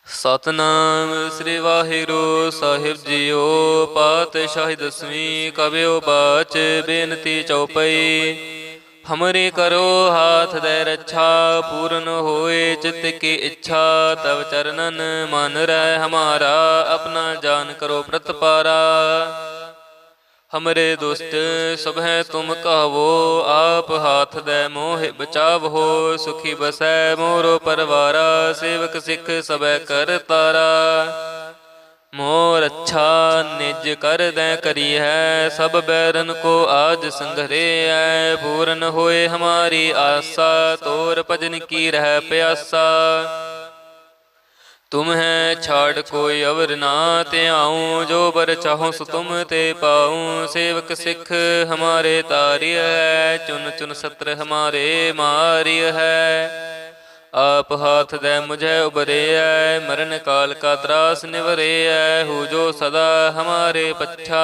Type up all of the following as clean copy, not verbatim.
ਸਤਨਾਮ ਸ੍ਰੀ ਵਾਹਿਗੁਰੂ ਸਾਹਿਬ JIO. ਪਾਤਸ਼ਾਹੀ ਦਸਵੀਂ ਕਬਿਓ ਬਾਚ ਬੇਨਤੀ ਚਉਪਈ। हमरे करो हाथ दे रक्षा पूर्ण होए चित्त की इच्छा। तब चरणन मन रह हमारा अपना जान करो प्रतपारा। हमरे दुष्ट सबह तुम कहवो आप हाथ दे मोह बचावहो। सुखी बसै मोरो परवारा सेवक सिख सबह कर तारा। मोर अच्छा निज कर दै करी है सब बैरन को आज संघरे है। पूर्ण होए हमारी आशा तोर भजन की रह प्यासा। तुम है छाड़ कोई अवर ना ते आऊँ जो बर चाहूँ सो तुम ते पाऊँ। सेवक सिख हमारे तारिय है चुन चुन सत्र हमारे मारिय है। आप हाथ दे मुझे उबरे है मरण काल का त्रास निवरे है। हो जो सदा हमारे पच्छा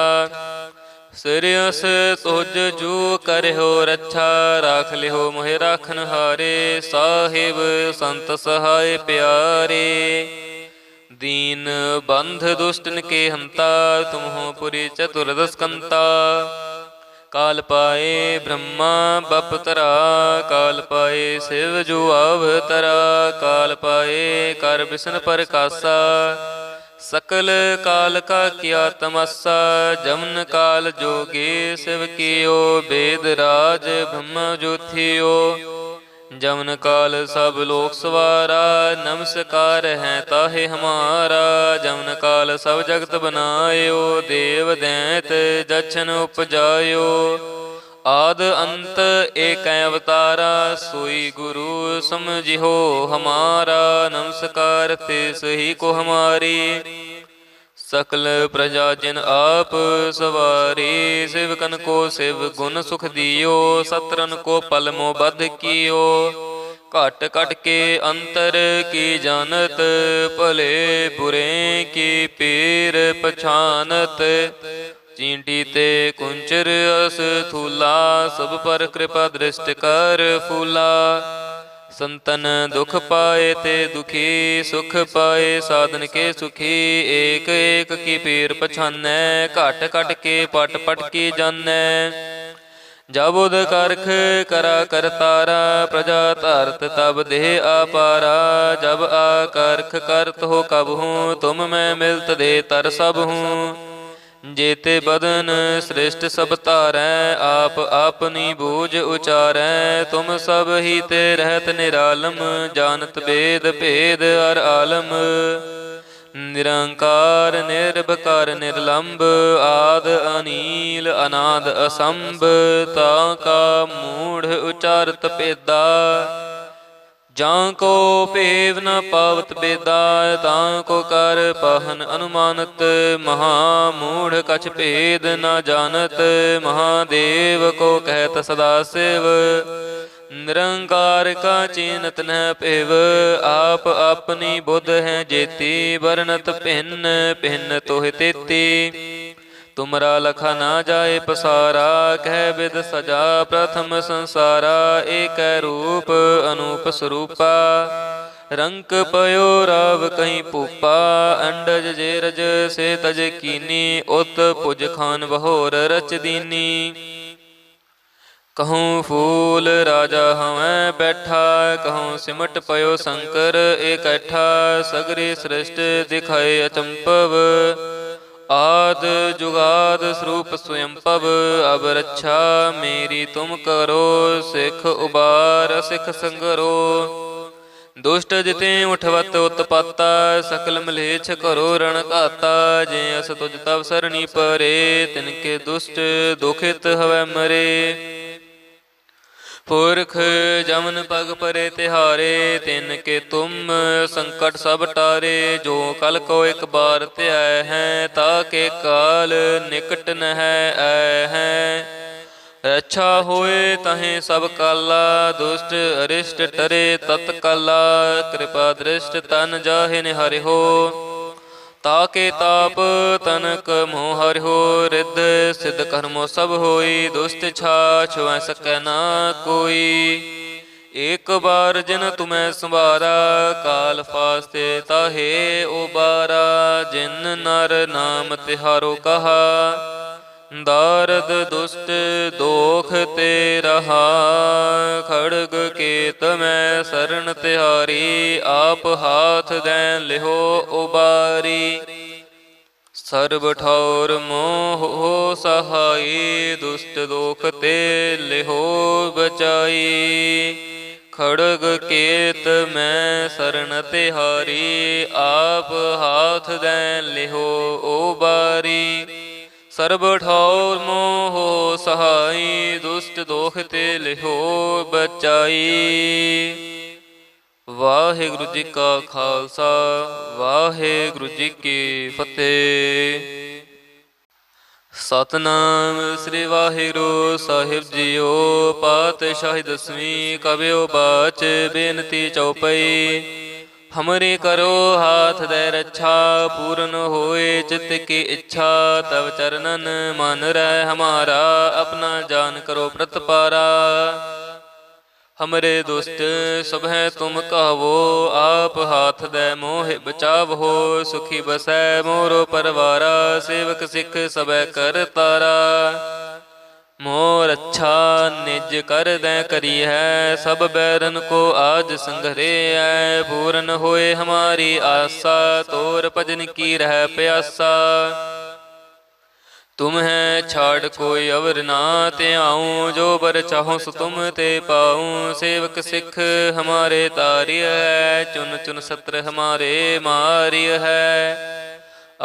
सिरस तुझ जू कर हो रक्षा। राख लिहो मोहे राखन हारे साहिब संत सहाय प्यारे। दीन बंध दुष्टन के हंता तुम हो पुरी चतुर्दश कंता। काल पाए ब्रह्मा बपतरा काल पाए शिव जो अवतरा। काल पाए कर बिसन प्रकाशा सकल काल का किया तमस्सा। जमन काल जोगे शिव कियो वेद राज ब्रह्म ज्योतियो। जमन काल सब लोक सवारा नमस्कार है ताहे हमारा। जमन काल सब जगत बनायो देव दैत दक्षिण उपजायो। आद अंत एक अवतारा सोई गुरु समझिहो हमारा। नमस्कार ते सही को हमारी सकल प्रजा जिन आप सवारी। सेवकन को शिव गुण सुख दियो सत्रन को पल मोह बध कियो। घट घट के अंतर की जानत भले बुरे की पीर पछानत। चींटी ते कुंचर अस थूला सब पर कृपा दृष्ट कर फूला। संतन दुख पाए ते दुखी सुख पाए साधन के सुखी। एक एक की पीर पछानै घट घट के पट पट की जानै। जब उद करख करा करतारा प्रजा धरत तब देह आपारा। जब आकरख करत हो कब हूँ तुम मैं मिलत दे तर सब हूँ। जेते बदन श्रेष्ठ सब तारै आप अपनी बूझ उचारै। तुम सब ही ते रहत निरालम जानत वेद भेद अर आलम। निरंकार निर्भकार निर्लंब आद अनील अनाद असंभ। ताका मूढ़ उचारत पेदा जां को पेव न पावत बेदा। तां को कर पहन अनुमानत महामूढ़ कछ भेद न जानत। महादेव को कहत सदा शिव निरंकार का चीनत न पेव। आप अपनी बुध है जेती वर्णत भिन्न भिन्न तोह तेती। तुमरा लखा ना जाए पसारा कह विद सजा प्रथम संसारा। एक रूप अनूप स्वरूपा रंक पयो राव कहीं पूपा। अंडज जे रज से तज कीनी उत पुज खान बहोर रच दीनी। कहूँ फूल राजा हमें बैठा कहूँ सिमट पयो शंकर इकट्ठा। सगरी सृष्ट दिखाए अचंपव आद जुगाद स्वरूप स्वयंपव। अब रक्षा मेरी तुम करो सिख उबार सिख संगरो। दुष्ट जिते उठवत उत्पाता सकल मलेच्छ करो रण घाता। जे अस तुझ तब सरणी परे तिनके दुष्ट दुखित हवै मरे। पुरख जमन पग परे तिहारे तिनके तुम संकट सब टारे। जो कल को एक बार त्याय है ताके काल निकट न है आय है। रक्षा होए तहें सब काला दुष्ट अरिष्ट टरे तत्काला। कृपा दृष्ट तन जाहि निहरि हो ताके ताप तनक मोह हरिहो। रिद्ध सिद्ध कर्मो सब होई दुष्ट छा छुआ सकै ना कोई। एक बार जिन तुम्हें संवारा, काल फास्ते ताहे उबारा। जिन नर नाम तिहारो कहा, दारद दुष्ट दोख ते रहा। खड़ग केत में शरण तिहारी, आप हाथ दैन लिहो उबारी। सर्ब ठौर मोह हो सहाई, दुष्ट दोख ते लिहो बचाई। खड़ग केत में शरण तिहारी, आप हाथ दैन लिहो उबारी। सर्ब ठौर मोह सहाई, दुष्ट दोख ते लिहो बचाई। वाहिगुरु जी का खालसा, वाहिगुरु जी की फतेह। सतनाम श्री वाहिगुरु साहिब जीओ। पातशाही दसवीं कबियो बाच बेनती चौपई। हमरी करो हाथ दे रक्षा, पूर्ण होए चित्त की इच्छा। तब चरणन मन रह हमारा, अपना जान करो प्रतपारा। हमरे दुष्ट सबह तुम कहवो, आप हाथ दे मोह बचावहो। सुखी बसै मोरो परवारा, सेवक सिख सबै कर तारा। मोर अच्छा निज कर दै करी है, सब बैरन को आज संघरे है। पूर्ण होए हमारी आशा, तोर भजन की रह प्यासा। तुम्हें छाड़ कोई अवर ना त्याऊँ, जो बर चाहो सो तुम ते पाऊँ। सेवक सिख हमारे तारिय है, चुन चुन सत्र हमारे मारिय है।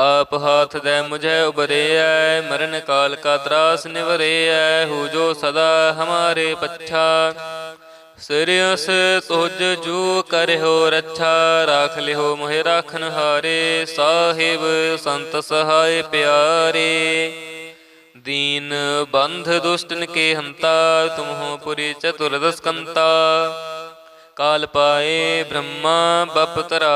आप हाथ दे मुझे उबरे है, मरण काल का त्रास निवरे है। हो जो सदा हमारे पच्छा, सिरस तुझ जू कर हो रक्षा। राख लिहो मोहे राखन हारे, साहिब संत सहाय प्यारे। दीन बंध दुष्टन के हंता, तुम हो पुरी चतुर्दश कंता। काल पाए ब्रह्मा बपतरा,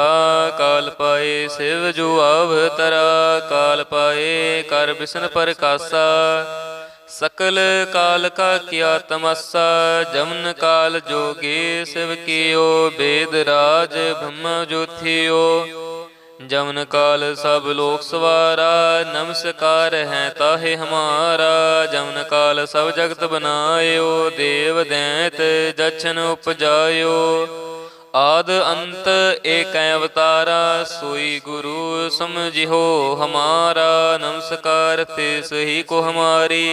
काल पाए शिव जो अवतरा। काल पाए कर बिसन प्रकाशा, सकल काल का किया तमस्सा। जमन काल जोगे शिव कियो, वेद राज ब्रह्म ज्योतियो। जमन काल सब लोक सवारा, नमस्कार है ताहे हमारा। जमन काल सब जगत बनायो, देव दैत दक्षिण उपजायो। आद अंत एक अवतारा, सोई गुरु समझिहो हमारा। नमस्कार ते सही को हमारी,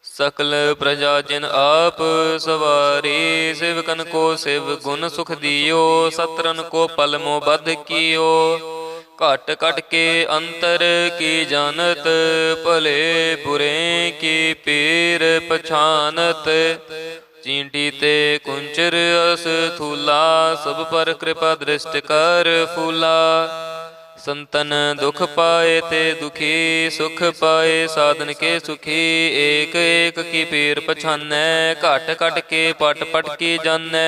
सकल प्रजा जिन आप सवारी। सेवकन को शिव गुण सुख दियो, सत्रन को पल मोह बध कियो। घट घट के अंतर की जानत, भले बुरे की पीर पछानत। चींटी ते कुंचर अस थूला, सब पर कृपा दृष्ट कर फूला। संतन दुख पाए ते दुखी, सुख पाए साधन के सुखी। एक एक की पीर पछानै, घट घट के पट पट की जानै।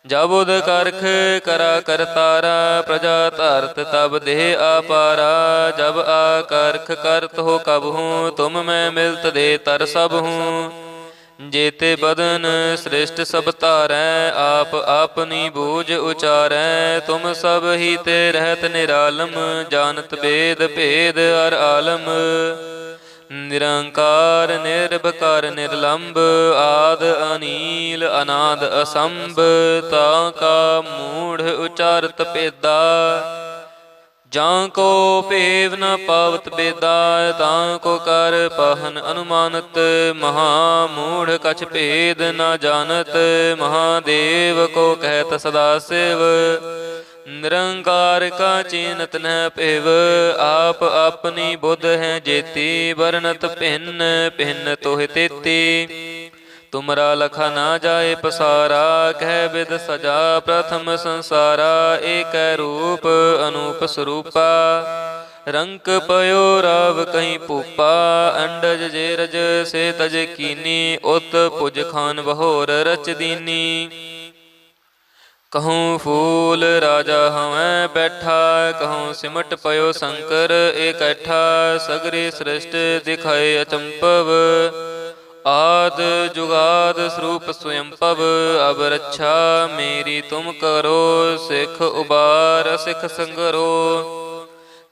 जब उद करख करा करतारा, प्रजा धरत तब देह अपारा। जब आकरख करत हो कब हूँ, तुम मैं मिलत दे तर सब हूँ। जेते बदन श्रेष्ठ सब तारै, आप अपनी बूझ उचारै। तुम सब ही ते रहत निरालम, जानत वेद भेद हर आलम। निरंकार निर्भकार निर्लंब, आद अनील अनाद असंभ। ताका मूढ़ उचारत पेदा, जां को पेव न पावत बेदा। तां को कर पहन अनुमानत, महामूढ़ कछ भेद न जानत। महादेव को कहत सदा शिव, निरंकार का चीनत न पेव। आप अपनी बुध है जेती, वर्णत भिन्न भिन्न तोह तेती। तुमरा लखा ना जाए पसारा, कह विद सजा प्रथम संसारा। एक रूप अनूप स्वरूपा, रंक पयो राव कहीं पूपा। अंडज जे रज से तज कीनी, उत पुज खान बहोर रच दीनी। कहूँ फूल राजा हमें बैठा, कहूँ सिमट पयो शंकर इकट्ठा। सगरी सृष्ट दिखाए अचंपव, आद जुगाद स्वरूप स्वयं पव अब रक्षा मेरी तुम करो सिख उबार सिख संगरो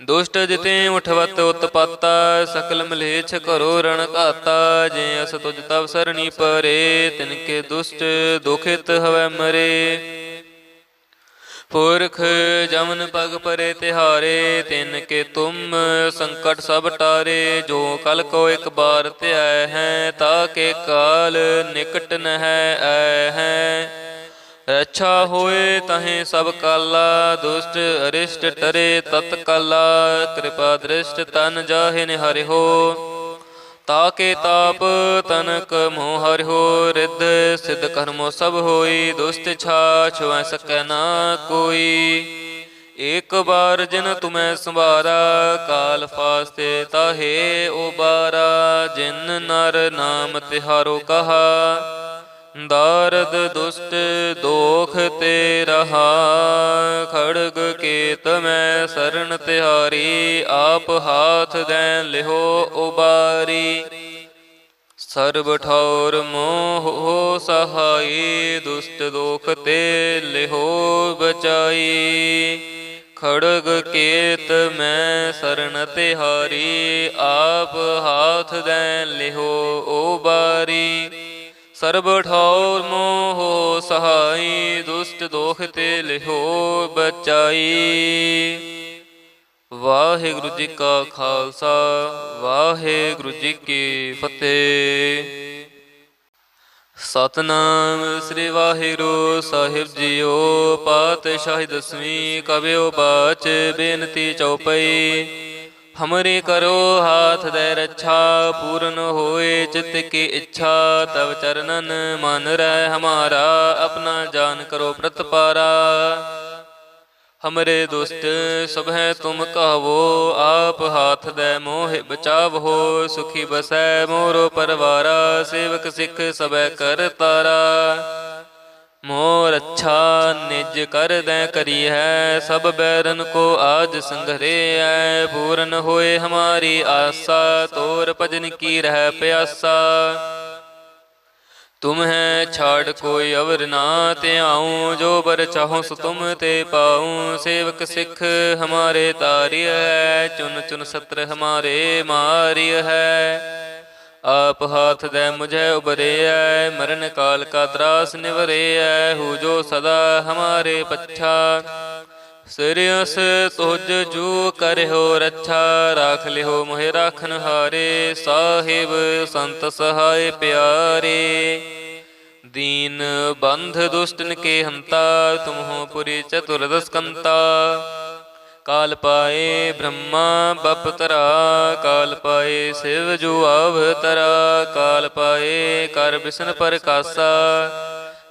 दुष्ट जिते उठवत उत्पाता सकल मलेच्छ करो रण घाता जे अस तुझ तब सरणी परे तिनके दुष्ट दुखित हवै मरे पुरख जमन पग परे तिहारे तिन के तुम संकट सब टारे जो कल को एक बार त्याय है ताके काल निकट न है आए हैं रक्षा होए तहें सब काला दुष्ट अरिष्ट टरे तत्काला कृपा दृष्ट तन जाहे निहरि हो ताके ताप तनक मोह हरिहो रिद्ध सिद्ध कर्मो सब होई दुष्ट छाछ वह सकै ना कोई एक बार जिन तुम्हें संवारा काल फास्ते ताहे उबारा जिन नर नाम तिहारो कहा दारद दुष्ट दोख ते रहा खड़ग केत में शरण तिहारी आप हाथ दैन लिहो उबारी सर्ब ठौर मोह हो सहाई दुष्ट दोख ते लिहो बचाई खड़ग केत में शरण तिहारी आप हाथ दैन लिहो उबारी सर्ब ठौर मोह सहाई दुष्ट दोख ते लिहो बचाई। वाहिगुरु जी का खालसा वाहिगुरु जी की फतेह। सतनाम श्री वाहिगुरु साहिब जीओ पातशाही दसवीं कबियो बाच बेनती चौपई हमरे करो हाथ दे रक्षा पूर्ण होए चित्त की इच्छा तब चरणन मन रह हमारा अपना जान करो प्रतपारा हमरे दुष्ट सब है तुम कहवो आप हाथ दे मोह बचाव हो सुखी बसै मोरो परवारा सेवक सिख सबै कर तारा मोर अच्छा निज कर दै करी है सब बैरन को आज संघरे है पूर्ण होए हमारी आशा तोर भजन की रह प्यासा तुम है छाड़ कोई अवर ना ते आऊँ जो बर चाहूँ सो तुम ते पाऊँ सेवक सिख हमारे तारिय है चुन चुन सत्र हमारे मारिय है आप हाथ दे मुझे उबरे है मरण काल का त्रास निवरे है हु जो सदा हमारे पच्छा सिरियस तुझ जू कर हो रक्षा राख लिहो मोहे राखन हारे साहिब संत सहाय प्यारे दीन बंध दुष्टन के हंता तुम हो पुरी चतुर्दश कंता काल पाए ब्रह्मा बपतरा काल पाए शिव जो अवतरा काल पाए कर बिसन प्रकाशा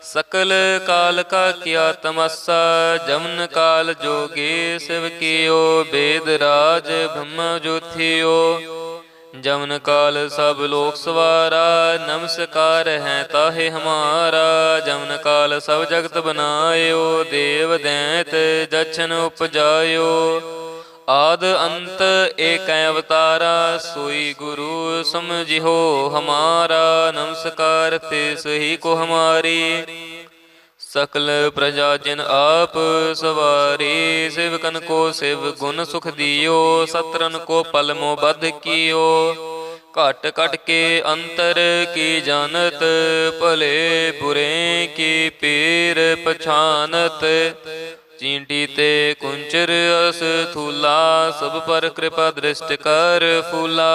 सकल काल का किया तमस्सा जमन काल जोगे शिव कियो वेद राज ब्रह्म ज्योतियो जमन काल सब लोक सवारा नमस्कार है ताहे हमारा जमन काल सब जगत बनायो देव दैत दक्षिण उपजायो आद अंत एक अवतारा सोई गुरु समझिहो हमारा नमस्कार ते सही को हमारी सकल प्रजा जिन आप सवारी सेवकन को शिव गुण सुख दियो सत्रन को पल मो बध कियो घट घट के अंतर की जानत भले बुरे की पीर पछानत चींटी ते कुंचर अस थूला सब पर कृपा दृष्ट कर फूला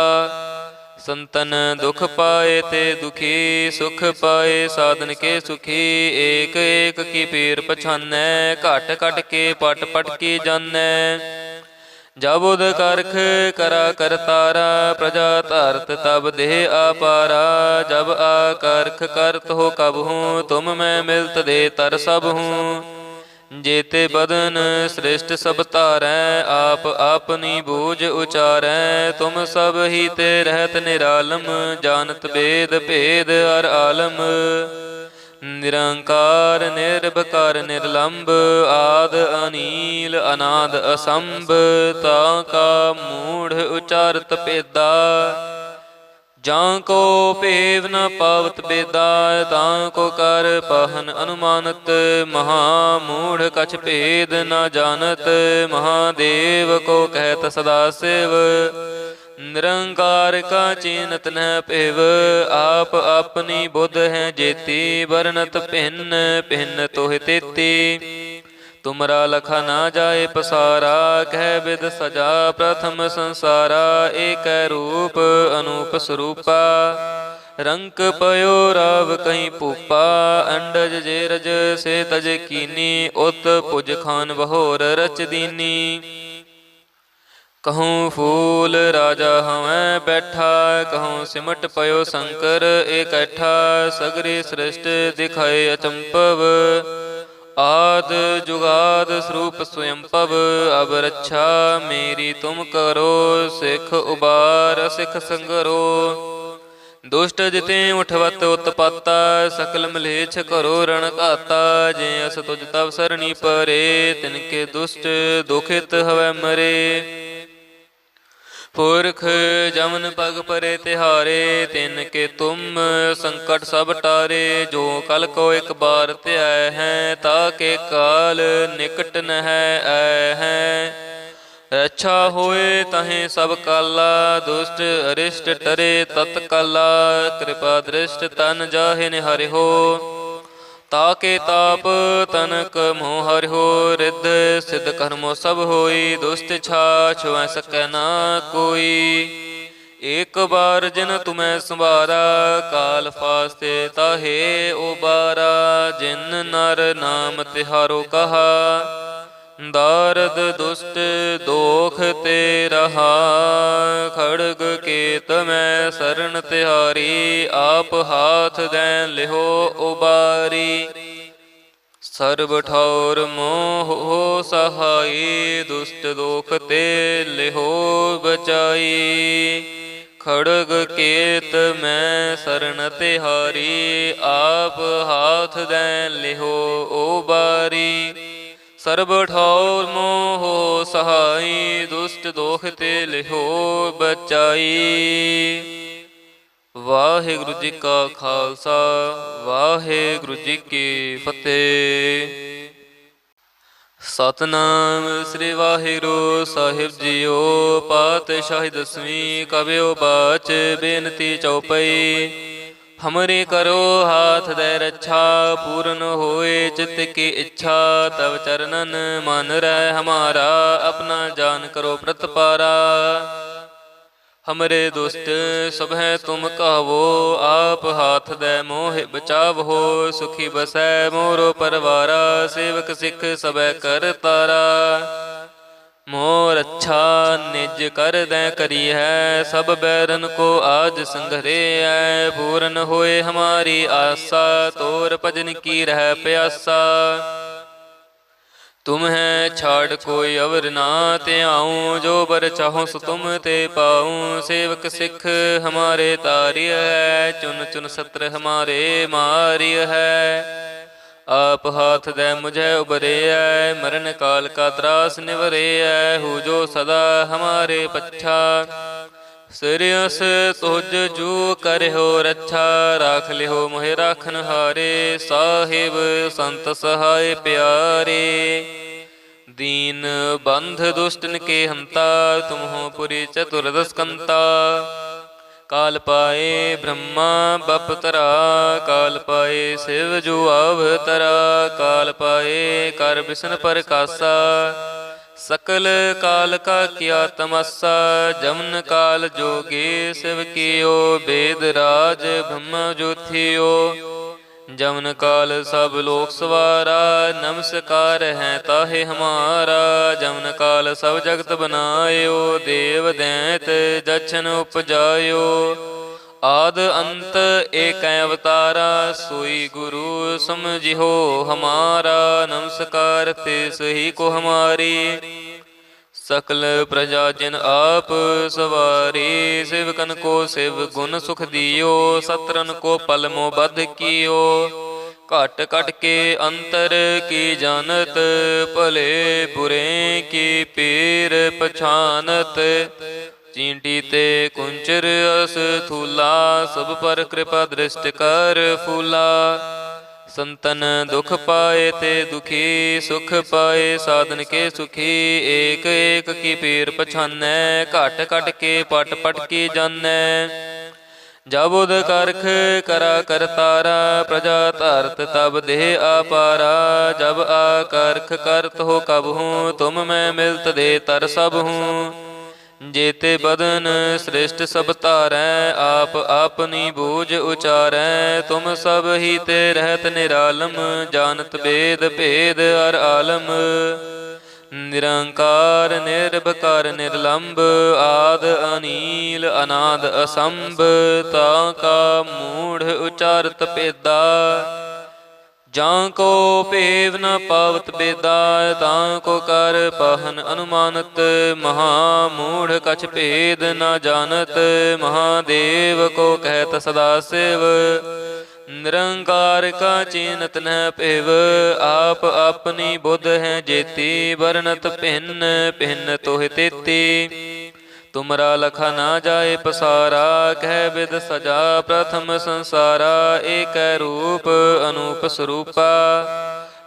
संतन दुख पाए ते दुखी सुख पाए साधन के सुखी एक एक की पीर पछानै घट घट के पट पट की जानै जब उद करख करा करतारा प्रजा धरत तब देह अपारा जब आकर्ख करत हो कब हूँ तुम मैं मिलत दे तर सब हूँ जेते बदन श्रेष्ठ सब तारै आप अपनी बूझ उचारै तुम सब ही ते रहत निरालम जानत वेद भेद हर आलम निरंकार निर्भकार निर्लंब आद अनील अनाद असंभ ताका मूढ़ उचारत पेदा ਜਾਂ ਕੋ ਭੇਵ ਨ ਪਾਵਤ ਬੇਦਾ, ਤਾਂ ਕੋ ਕਰ ਪਾਹਨ ਅਨੁਮਾਨਤ। ਮਹਾ ਮੂੜ ਕਛ ਭੇਦ ਨ ਜਾਣਤ, ਮਹਾਦੇਵ ਕੋ ਕਹਿਤ ਸਦਾ ਸਿਵ। ਨਿਰੰਕਾਰ ਕਾ ਚੀਨਤ ਨ ਭਿਵ, ਆਪ ਆਪਣੀ ਬੁੱਧ ਹੈ ਜੇਤੀ। ਵਰਨਤ ਭਿੰਨ ਭਿੰਨ ਤੋਹਿ ਤੇਤੀ, ਤੁਮਰਾ ਲਖਾ ਨਾ ਜਾਏ ਪਸਾਰਾ। ਕਹਿ ਬਿਦ ਸਜਾ ਪ੍ਰਥਮ ਸੰਸਾਰਾ, ਏਕੈ ਰੂਪ ਅਨੂਪ ਸਰੂਪਾ। ਰੰਕ ਪਇਓ ਰਾਵ ਕਹੀਂ ਭੂਪਾ, ਅੰਡਜ ਜੇ ਰਜ ਸੇ ਤਜ ਕੀਨੀ। ਉਤ ਭੁਜ ਖਾਨ ਬਹੋਰ ਰਚ ਦੀਨੀ। ਕਹੂੰ ਫੂਲ ਰਾਜਾ ਹਵੈ ਬੈਠਾ, ਕਹੂੰ ਸਿਮਟ ਪਇਓ ਸ਼ੰਕਰ ਇਕੱਠਾ। ਸਗਰੀ ਸ੍ਰਿਸ਼ਟ ਦਿਖਾਏ ਅਚੰਭਵ, ਆਦ ਜੁਗਾਦ ਸਰੂਪ ਸਵਯੰਭਵ। ਅਬ ਰੱਛਾ ਮੇਰੀ ਤੁਮ ਕਰੋ, ਸਿੱਖ ਉਬਾਰ ਸਿੱਖ ਸੰਗਰੋ। ਦੁਸ਼ਟ ਜਿਤੇ ਉਠਵਤ ਉਤਪਾਤਾ, ਸਕਲ ਮਲੇਛ ਕਰੋ ਰਣ ਘਾਤਾ। ਜੇ ਅਸ ਤੁਜ ਤਵ ਸਰਣੀ ਪਰੇ, ਤਿਨਕੇ ਦੁਸ਼ਟ ਦੁਖਿਤ ਹਵੈ ਮਰੇ। ਪੁਰਖ ਜਮਨ ਪਗ ਪਰੇ ਤਿਹਾਰੇ, ਤਿਨ ਕੇ ਤੁਮ ਸੰਕਟ ਸਭ ਟਾਰੇ। ਜੋ ਕਲ ਕੋ ਇੱਕ ਬਾਰ ਧਿਆਇ ਹੈ, ਤਾ ਕੇ ਕਾਲ ਨਿਕਟ ਨਹਿ ਆਇ ਹੈ। ਰੱਛਾ ਹੋਏ ਤਹੀਂ ਸਭ ਕਾਲਾ, ਦੁਸ਼ਟ ਅਰਿਸ਼ਟ ਟਰੇ ਤਤ ਕਾਲਾ। ਕਿਰਪਾ ਦ੍ਰਿਸ਼ਟ ਤਨ ਜਾਹਿ ਨਿਹਾਰਿਓ, ਤਾਕੇ ਤਾਪ ਤਨਕ ਮੋਹ ਹਰਿਓ। ਰਿੱਧ ਸਿੱਧ ਕਰਮੋ ਸਭ ਹੋਈ, ਦੁਸ਼ਟ ਛਾ ਛੁਐ ਸਕੈ ਨਾ ਕੋਈ। ਏਕ ਬਾਰ ਜਿਨ ਤੁਮੈ ਸੰਭਾਰਾ, ਕਾਲ ਫਾਸਤੇ ਤਾਹੇ ਉਬਾਰਾ। ਜਿਨ ਨਰ ਨਾਮ ਤਿਹਾਰੋ ਕਹਾ, ਦਾਰਦ ਦੁਸ਼ਟ ਦੋਖ ਤੇ ਰਹਾ। ਖੜਗ ਕੇਤ ਮੈਂ ਸਰਣ ਤਿਹਾਰੀ, ਆਪ ਹਾਥ ਦੈ ਲਿਹੋ ਉਬਾਰੀ। ਸਰਬ ਠੌਰ ਮੋਹ ਸਹਾਈ, ਦੁਸ਼ਟ ਦੋਖ ਤੇ ਲਿਹੋ ਬਚਾਈ। ਖੜਗ ਕੇਤ ਮੈਂ ਸਰਣ ਤਿਹਾਰੀ, ਆਪ ਹਾਥ ਦੈ ਲਿਹੋ ਉਬਾਰੀ। ਸਰਬ ਠੌਰ ਮੋਹ ਸਹਾਈ, ਦੁਸ਼ਟ ਦੋਖ ਤੇ ਲਿਹੋ ਬਚਾਈ। ਵਾਹਿਗੁਰੂ ਜੀ ਕਾ ਖਾਲਸਾ, ਵਾਹਿਗੁਰੂ ਜੀ ਕੀ ਫਤਿਹ। ਸਤਿਨਾਮ ਸ੍ਰੀ ਵਾਹਿਗੁਰੂ ਸਾਹਿਬ ਜੀਓ। ਪਾਤਸ਼ਾਹੀ ਦਸਵੀਂ ਕਬਿਓ ਬਾਚ, ਬੇਨਤੀ ਚਉਪਈ। ਹਮਰੇ ਕਰੋ ਹਾਥ ਦੇ ਰੱਛਾ, ਪੂਰਨ ਹੋਏ ਚਿਤ ਕੀ ਇੱਛਾ। ਤਵ ਚਰਨਨ ਮਨ ਰਹਿ ਹਮਾਰਾ, ਆਪਣਾ ਜਾਨ ਕਰੋ ਪ੍ਰਤਪਾਰਾ। ਹਮਰੇ ਦੁਸ਼ਟ ਸਭੈ ਤੁਮ ਕਹਵੋ, ਆਪ ਹਾਥ ਦੇ ਮੋਹਿ ਬਚਾਵੋ। ਸੁਖੀ ਬਸੈ ਮੋਰੋ ਪਰਵਾਰਾ, ਸੇਵਕ ਸਿੱਖ ਸਭੈ ਕਰ ਤਾਰਾ। ਮੋਰ ਅੱਛਾ ਨਿਜ ਕਰ ਦੈ ਕਰੀ ਹੈ, ਸਭ ਬੈਰਨ ਕੋ ਆਜ ਸੰਘਰੇ ਐ। ਪੂਰਨ ਹੋਏ ਹਮਾਰੀ ਆਸਾ, ਤੋਰ ਭਜਨ ਕੀ ਰਹਿ ਪਿਆਸਾ। ਤੁਮਹਿ ਛਾੜ ਕੋਈ ਅਵਰ ਨਾ ਧਿਆਉ, ਜੋ ਬਰ ਚਾਹੋ ਸੋ ਤੁਮ ਤੇ ਪਾਉ। ਸੇਵਕ ਸਿੱਖ ਹਮਾਰੇ ਤਾਰਿਯ ਹੈ, ਚੁਨ ਚੁਨ ਸਤਰ ਹਮਾਰੇ ਮਾਰਿਯ ਹੈ। ਆਪ ਹਾਥ ਦੈ ਮੁਝੈ ਉਬਰਿਐ, ਮਰਨ ਕਾਲ ਕਾ ਤਰਾਸ ਨਿਵਰਿਐ। ਹੂ ਜੋ ਸਦਾ ਹਮਾਰੇ ਪੱਛਾ, ਸਿਰਿਅਸ ਤੁਜ ਜੂ ਕਰਿਓ ਰੱਛਾ। ਰਾਖ ਲਿਓ ਮੋਹਿ ਰਾਖਨ ਹਾਰੇ, ਸਾਹਿਬ ਸੰਤ ਸਹਾਇ ਪਿਆਰੇ। ਦੀਨ ਬੰਧ ਦੁਸ਼ਟਨ ਕੇ ਹੰਤਾ, ਤੁਮਹੁ ਪੁਰੀ ਚਤੁਰਦਸ ਕੰਤਾ। ਕਾਲ ਪਾਏ ਬ੍ਰਹਮਾ ਬਪਤਰਾ, ਕਾਲ ਪਾਏ ਸਿਵ ਜੂ ਅਵਤਰਾ। ਕਾਲ ਪਾਏ ਕਰ ਬਿਸ਼ਨ ਪ੍ਰਕਾਸ਼ਾ, ਸਕਲ ਕਾਲ ਕਾ ਕੀਆ ਤਮਸਾ। ਜਮਨ ਕਾਲ ਜੋਗੀ ਸਿਵ ਕੀਓ, ਬੇਦ ਰਾਜ ਬ੍ਰਹਮ ਜੋਥਿਓ। ਜਮਨ ਕਾਲ ਸਭ ਲੋਕ ਸਵਾਰਾ, ਨਮਸਕਾਰ ਹੈ ਤਾਹੇ ਹਮਾਰਾ। ਜਮਨ ਕਾਲ ਸਭ ਜਗਤ ਬਨਾਇਓ, ਦੇਵ ਦੈਂਤ ਜਛਨ ਉਪਜਾਇਓ। ਆਦ ਅੰਤ ਏਕੈ ਅਵਤਾਰਾ, ਸੋਈ ਗੁਰੂ ਸਮਝਿਓ ਹਮਾਰਾ। ਨਮਸਕਾਰ ਤਿਸ ਹੀ ਕੋ ਹਮਾਰੀ, ਸਕਲ ਪ੍ਰਜਾ ਜਿਨ ਆਪ ਸਵਾਰੀ। ਸਿਵਕਨ ਕੋ ਸਿਵ ਗੁਣ ਸੁਖ ਦਿਓ, ਸਤਰਨ ਕੋ ਪਲ ਮੋ ਬਧ ਕੀਓ। ਘਟ ਘਟ ਕੇ ਅੰਤਰ ਕੀ ਜਾਨਤ, ਭਲੇ ਬੁਰੇ ਕੀ ਪੀਰ ਪਛਾਨਤ। चींटी ते कुंचर अस थूला, सब पर कृपा दृष्टि कर फूला। संतन दुख पाए ते दुखी, सुख पाए साधन के सुखी। एक एक की पीर पछानै, घट घट के पट पट की जानै। जब उद करख करा करतारा, प्रजा धरत तब देह आपारा। जब आकरख करत हो कब हूँ, तुम मैं मिलत दे तर सब हूँ। जेते बदन श्रेष्ठ सब तारै, आप अपनी बूझ उचारै। तुम सब ही ते रहत निरालम, जानत वेद भेद अर आलम। निरंकार निर्भकार निर्लंब, आद अनील अनाद असंभ। ताका मूढ़ उचारत पेदा, जां को पेव न पावत बेदा। तां को कर पहन अनुमानत, महामूढ़ कछ भेद न जानत। महादेव को कहत सदा शिव, निरंकार का चीनत न पेव। आप अपनी बुध है जेती, वर्णत भिन्न भिन्न तोह तेती। तुमरा लखा ना जाए पसारा, कह विद सजा प्रथम संसारा। एक रूप अनूप स्वरूपा,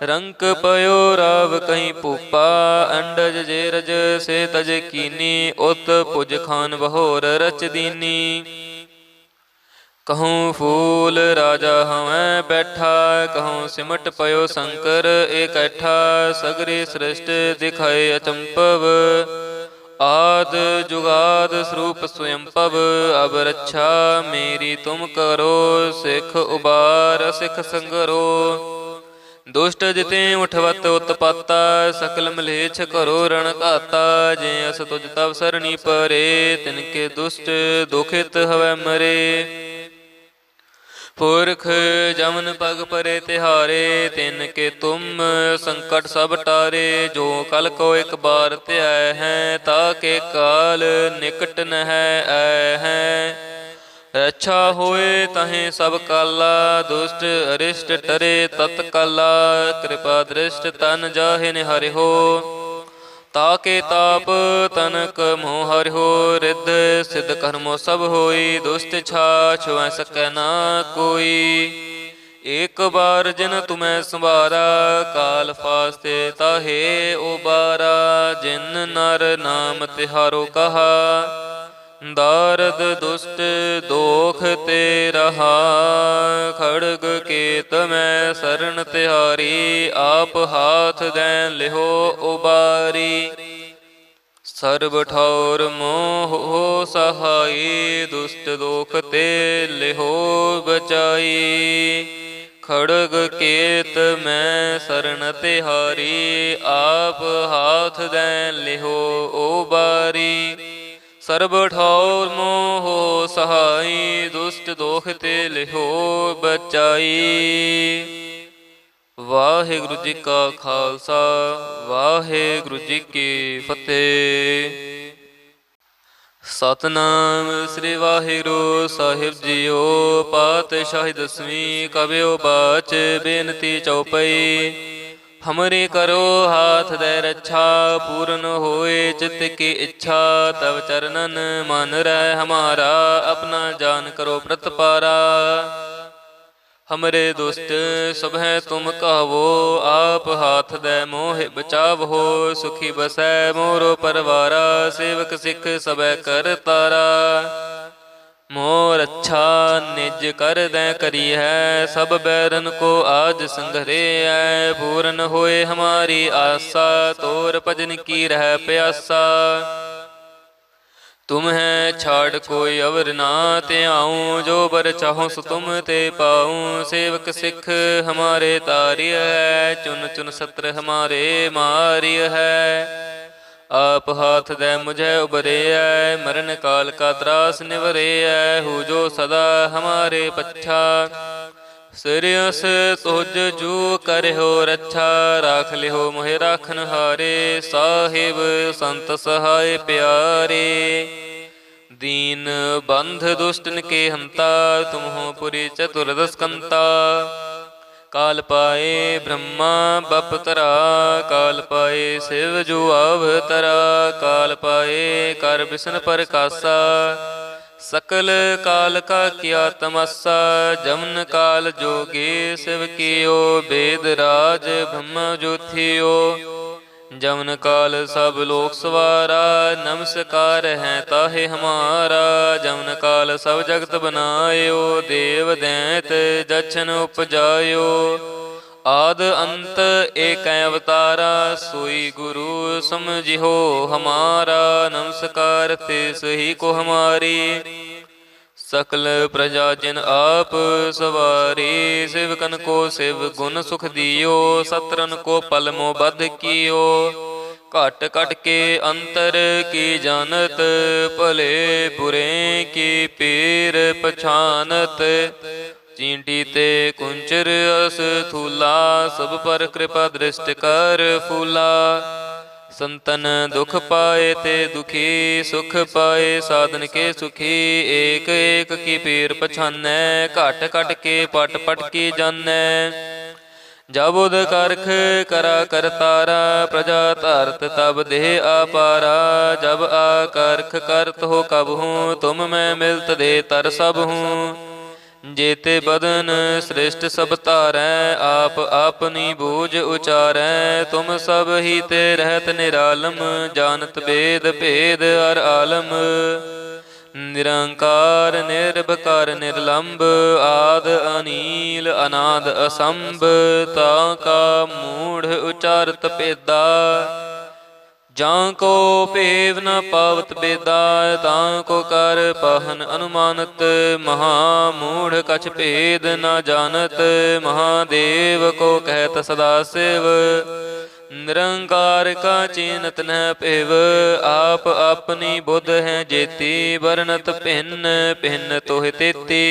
रंक पयो राव कहीं पूपा। अंडज जेरज से तज कीनी, उत पुज खान बहोर रच दीनी। कहूँ फूल राजा हमें बैठा, कहूँ सिमट पयो शंकर इकट्ठा। सगरी सृष्ट दिखाए अचंपव, आद जुगाद स्वरूप स्वयंपव। अब रक्षा मेरी तुम करो, सिख उबार सिख संगरो। दुष्ट जिते उठवत उत्पाता, सकल मलेच्छ करो रण घाता। जे अस तुझ तब सरणी परे, तिनके दुष्ट दुखित हवै मरे। पुरख जमन पग परे तिहारे, तिनके तुम संकट सब टारे। जो कल को एक बार त्याय है, ताके काल निकट न है आए हैं। रक्षा होए तहें सब काला, दुष्ट अरिष्ट टरे तत्काला। कृपा दृष्ट तन जाहि निहरि हो, ताके ताप तनक मोह हरिहो। रिद्ध सिद्ध कर्मो सब होई, दुष्ट छाछ वह सकै ना कोई। एक बार जिन तुम्हें संवारा, काल फास्ते ताहे उबारा। जिन नर नाम तिहारो कहा, दारद दुष्ट दोख ते रहा। खड़ग केत में शरण तिहारी, आप हाथ दैन लिहो उबारी। सर्ब ठौर मोह हो सहाई, दुष्ट दोख ते लिहो बचाई। खड़ग केत में शरण तिहारी, आप हाथ दैन लिहो उबारी। सर्ब ठौर मोह सहाई, दुष्ट दोख ते लिहो बचाई। वाहिगुरु जी का खालसा, वाहिगुरु जी की फतेह। सतनाम श्री वाहिगुरु साहिब जीओ। पातशाही दसवीं कबियो बाच, बेनती चौपई। हमरे करो हाथ दे रक्षा, पूर्ण होए चित्त की इच्छा। तब चरणन मन रह हमारा, अपना जान करो प्रतपारा। हमरे दुष्ट सब है तुम कहवो, आप हाथ दे मोह बचावहो। सुखी बसै मोरो परवारा, सेवक सिख सबै कर तारा। मोर अच्छा निज कर दै करी है, सब बैरन को आज संघरे है। पूर्ण होए हमारी आशा, तोर भजन की रह प्यासा। तुम है छाड़ कोई अवर ना त्याऊँ, जो बर चाहो सो तुम ते पाऊँ। सेवक सिख हमारे तारिय है, चुन चुन सत्र हमारे मारिय है। आप हाथ दे मुझे उबरे है, मरण काल का त्रास निवरे है। हो जो सदा हमारे पच्छा, सिरस तुझ जू कर हो रक्षा। राख लिहो मोहे राखन हारे, साहिब संत सहाय प्यारे। दीन बंध दुष्टन के हंता, तुम हो पुरी चतुर्दश कंता। ਕਾਲ ਪਾਏ ਬ੍ਰਹਮਾ ਬਪਤਰਾ, ਕਾਲ ਪਾਏ ਸਿਵ ਜੂ ਅਵਤਰਾ, ਕਾਲ ਪਾਏ ਕਰ ਬਿਸ਼ਨ ਪ੍ਰਕਾਸ਼ਾ, ਸਕਲ ਕਾਲ ਕਾ ਕੀਆ ਤਮਸਾ, ਜਮਨ ਕਾਲ ਜੋਗੀ ਸਿਵ ਕੀਓ, ਬੇਦ ਰਾਜ ਬ੍ਰਹਮ ਜੋਥਿਓ, जमन काल सब लोक सवारा, नमस्कार है ताहे हमारा, जमन काल सब जगत बनायो, देव दैत दक्षन उपजायो, आद अंत एक अवतारा, सोई गुरु समझिहो हमारा, नमस्कार ते सही को हमारी, सकल प्रजा जिन आप सवारी, सेवकन को सेव गुण सुख दियो, सत्रन को पल मोह बध कियो, घट घट के अंतर की जानत, भले बुरे की पीर पछानत, चींटी ते कुंचर अस थूला, सब पर कृपा दृष्ट कर फूला, संतन दुख पाए ते दुखी, सुख पाए साधन के सुखी, एक एक की पीर पछानै, घट घट के पट पट की जानै, जब उद करख करा करतारा, प्रजा धरत तब देह आपारा, जब आकरख करत हो कब हूँ, तुम मैं मिलत दे तर सब हूँ, जेते बदन श्रेष्ठ सब तारै, आप अपनी बूझ उचारै, तुम सब ही ते रहत निरालम, जानत वेद भेद अर आलम, निरंकार निर्भकार निर्लंब, आद अनील अनाद असंभ, ताका मूढ़ उचारत पेदा, जां को पेव न पावत बेदा, तां को कर पहन अनुमानत, महामूढ़ कछ भेद न जानत, महादेव को कहत सदा शिव, निरंकार का चीनत न पेव, आप अपनी बुध है जेती, वर्णत भिन्न भिन्न तोह तेती,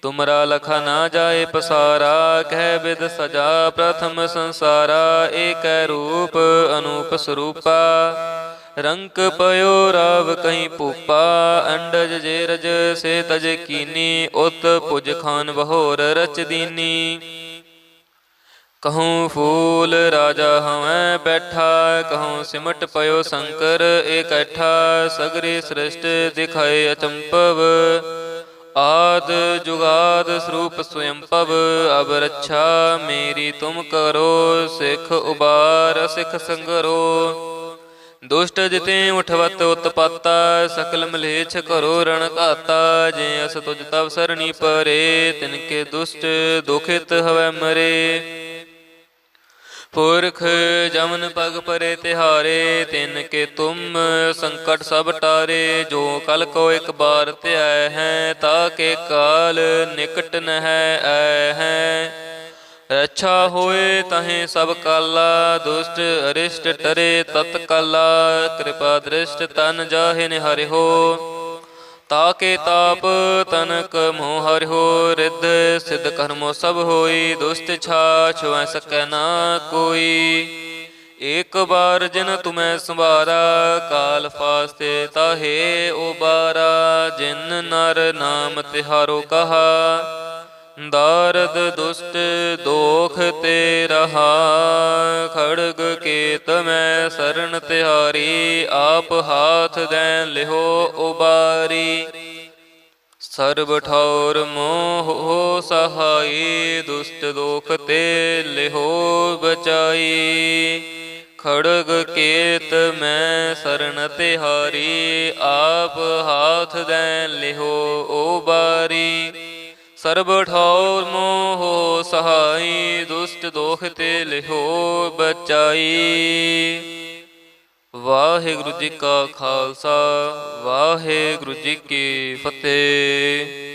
तुमरा लखा ना जाए पसारा, कह विद सजा प्रथम संसारा, एक रूप अनूप स्वरूपा, रंक पयो राव कहीं पूपा, अंडज जे रज से तज कीनी, उत पुज खान बहोर रच दीनी, कहूँ फूल राजा हमें बैठा, कहूँ सिमट पयो शंकर इकट्ठा, सगरी सृष्ट दिखाए अचंपव, आद जुगाद स्वरूप स्वयंपव, अब रक्षा मेरी तुम करो, सिख उबार सिख संगरो, दुष्ट जिते उठवत उत्पाता, सकल मलेच्छ करो रण घाता, जे अस तुझ तब सरणी परे, तिनके दुष्ट दुखित हवै मरे, पुरख जमन पग परे तिहारे, तिनके तुम संकट सब टारे, जो कल को एक बार त्याय है, ताके काल निकट न है आए हैं, रक्षा होए तहें सब काला, दुष्ट अरिष्ट टरे तत्काला, कृपा दृष्ट तन जाहे निहरि हो, ताके ताप तनक मोह हरिहो, रिद्ध सिद्ध कर्मो सब होई, दुष्ट छाछ वह सकै ना कोई, एक बार जिन तुम्हें संवारा, काल फास्ते ताहे उबारा, जिन नर नाम तिहारो कहा, दारद दुष्ट दोख ते रहा, खड़ग केत में शरण तिहारी, आप हाथ दैन लिहो उबारी, सर्ब ठौर मोह हो सहाई, दुष्ट दोख ते लिहो बचाई, खड़ग केत में शरण तिहारी, आप हाथ दैन लिहो उबारी, सर्ब ठौर मोह सहाई, दुष्ट दोख ते लिहो बचाई। वाहिगुरु जी का खालसा, वाहिगुरु जी की फतेह।